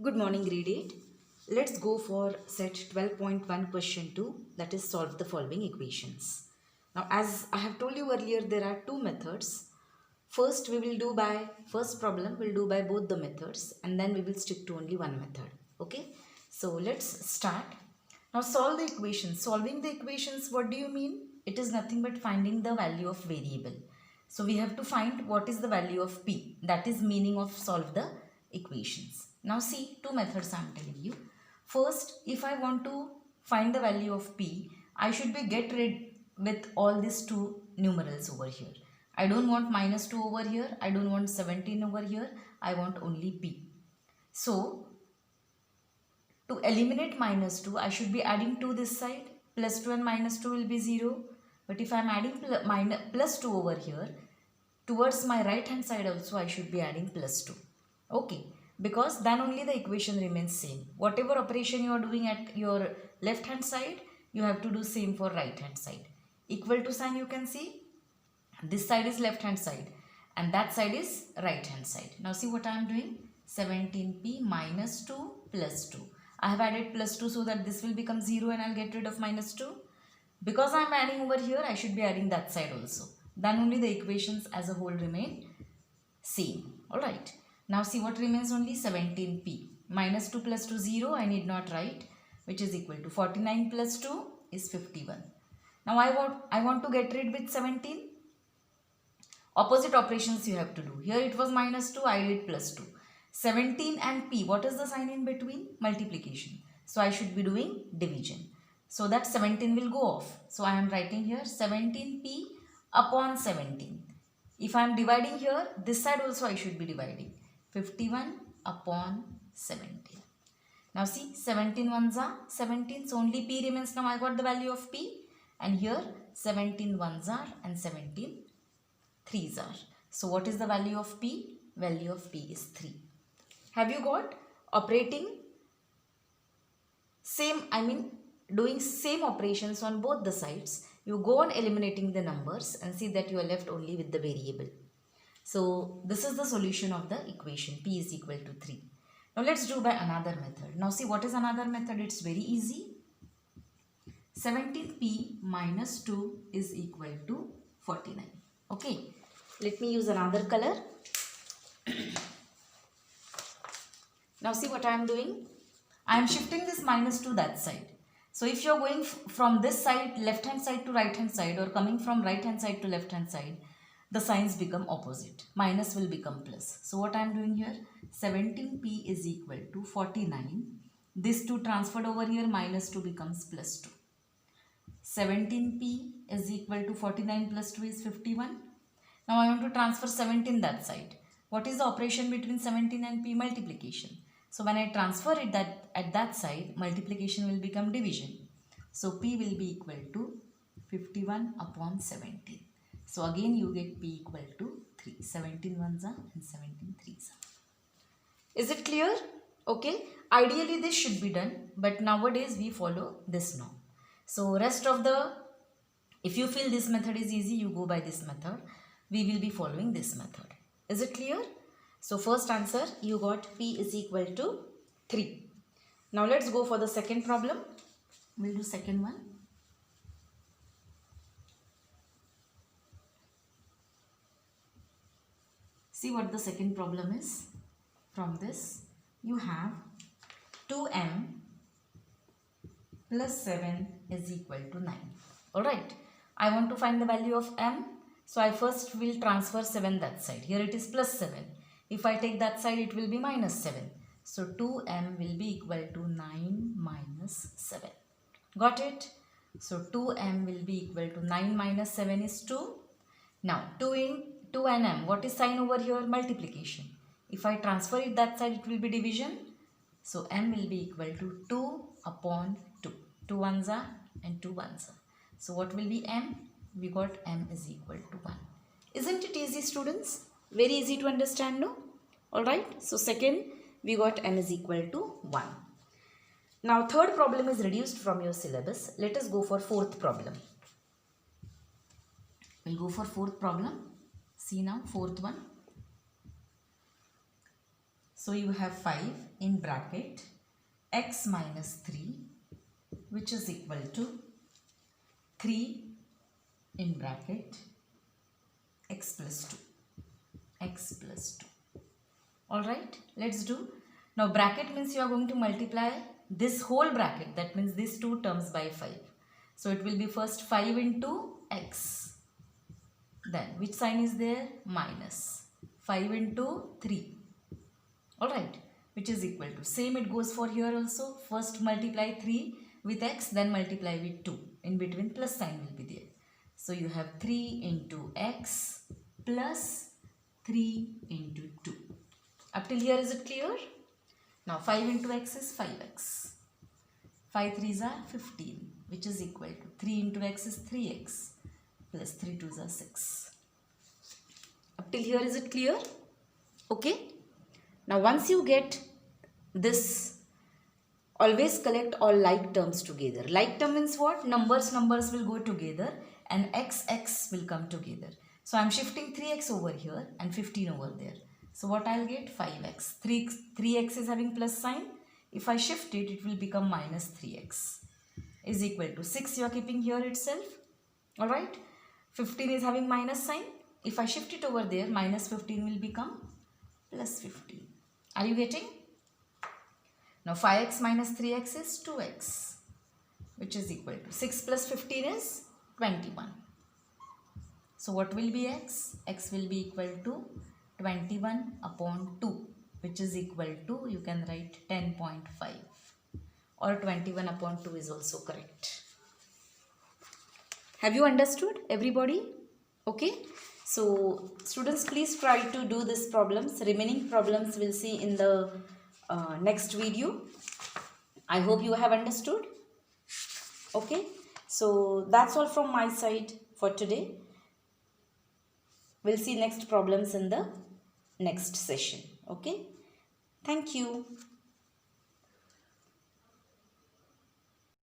Good morning, grade 8. Let's go for set 12.1 question 2, that is solve the following equations. Now, as I have told you earlier, there are two methods. First problem we'll do by both the methods, and then we will stick to only one method. Okay, so let's start. Now solve the equations. Solving the equations, what do you mean? It is nothing but finding the value of variable. So we have to find what is the value of p. That is meaning of solve the equations. Now see, two methods I am telling you. First, if I want to find the value of p, I should be get rid with all these two numerals over here. I don't want minus 2 over here. I don't want 17 over here. I want only p. So to eliminate minus 2, I should be adding 2 this side. Plus 2 and minus 2 will be 0. But if I am adding plus 2 over here, towards my right hand side also I should be adding plus 2. Okay. Because then only the equation remains same. Whatever operation you are doing at your left hand side, you have to do same for right hand side. Equal to sign you can see. This side is left hand side and that side is right hand side. Now see what I am doing. 17p minus 2 plus 2. I have added plus 2 so that this will become 0 and I'll get rid of minus 2. Because I am adding over here, I should be adding that side also. Then only the equations as a whole remain same. Alright. Now see what remains only 17p. Minus 2 plus 2 0, I need not write, which is equal to 49 plus 2 is 51. Now I want to get rid with 17. Opposite operations you have to do. Here it was minus 2, I did plus 2. 17 and p, what is the sign in between? Multiplication. So I should be doing division. So that 17 will go off. So I am writing here 17p upon 17. If I am dividing here, this side also I should be dividing. 51 upon 17. Now see, 17 ones are 17. So only p remains. Now I got the value of p. And here 17 ones are and 17 threes are. So what is the value of p? Value of p is 3. Have you got operating same, doing same operations on both the sides? You go on eliminating the numbers and see that you are left only with the variable. So this is the solution of the equation p is equal to 3. Now let's do by another method. Now see what is another method? It's very easy. 17p minus 2 is equal to 49. Okay. Let me use another color. Now see what I am doing. I am shifting this minus to that side. So if you are going from this side, left hand side to right hand side, or coming from right hand side to left hand side, the signs become opposite. Minus will become plus. So what I am doing here, 17p is equal to 49. This 2 transferred over here, minus 2 becomes plus 2. 17p is equal to 49 plus 2 is 51. Now I want to transfer 17 that side. What is the operation between 17 and p? Multiplication. So when I transfer it at that side, multiplication will become division. So p will be equal to 51 upon 17. So again you get p equal to 3. 17 ones are and 17 threes are. Is it clear? Okay. Ideally this should be done, but nowadays we follow this norm. So rest of the, if you feel this method is easy, you go by this method. We will be following this method. Is it clear? So first answer, you got p is equal to 3. Now let's go for the second problem. We'll do second one. See what the second problem is. From this, you have 2m plus 7 is equal to 9. Alright, I want to find the value of m. So I first will transfer 7 that side. Here it is plus 7. If I take that side, it will be minus 7. So 2m will be equal to 9 minus 7. Got it? So 2m will be equal to 9 minus 7 is 2. Now 2 and m. What is sign over here? Multiplication. If I transfer it that side, it will be division. So m will be equal to 2 upon 2. 2 ones are and 2 ones are. So what will be m? We got m is equal to 1. Isn't it easy, students? Very easy to understand, no? Alright, so second we got m is equal to 1. Now third problem is reduced from your syllabus. Let us go for fourth problem. We'll go for fourth problem. See now, fourth one. So you have 5 in bracket x minus 3, which is equal to 3 in bracket x plus 2. X plus 2. Alright, let's do. Now bracket means you are going to multiply this whole bracket. That means these two terms by 5. So it will be first 5 into x. Then which sign is there? Minus. 5 into 3. Alright, which is equal to. Same it goes for here also. First multiply 3 with x, then multiply with 2. In between plus sign will be there. So you have 3 into x plus 3 into 2. Up till here is it clear? Now 5 into x is 5x. 5 3s are 15, which is equal to 3 into x is 3x plus 3 2s are 6. Up till here is it clear? Okay. Now once you get this, always collect all like terms together. Like term means what? Numbers will go together and x will come together. So I am shifting 3x over here and 15 over there. So what I'll get? 5x. 3x is having plus sign. If I shift it, it will become minus 3x is equal to 6 you are keeping here itself. Alright. 15 is having minus sign. If I shift it over there, minus 15 will become plus 15. Are you getting? Now 5x minus 3x is 2x, which is equal to 6 plus 15 is 21. So what will be x? X will be equal to 21 upon 2, which is equal to, you can write 10.5, or 21 upon 2 is also correct. Have you understood, everybody? Okay. So students, please try to do these problems. Remaining problems we'll see in the next video. I hope you have understood. Okay. So that's all from my side for today. We'll see next problems in the next session. Okay. Thank you.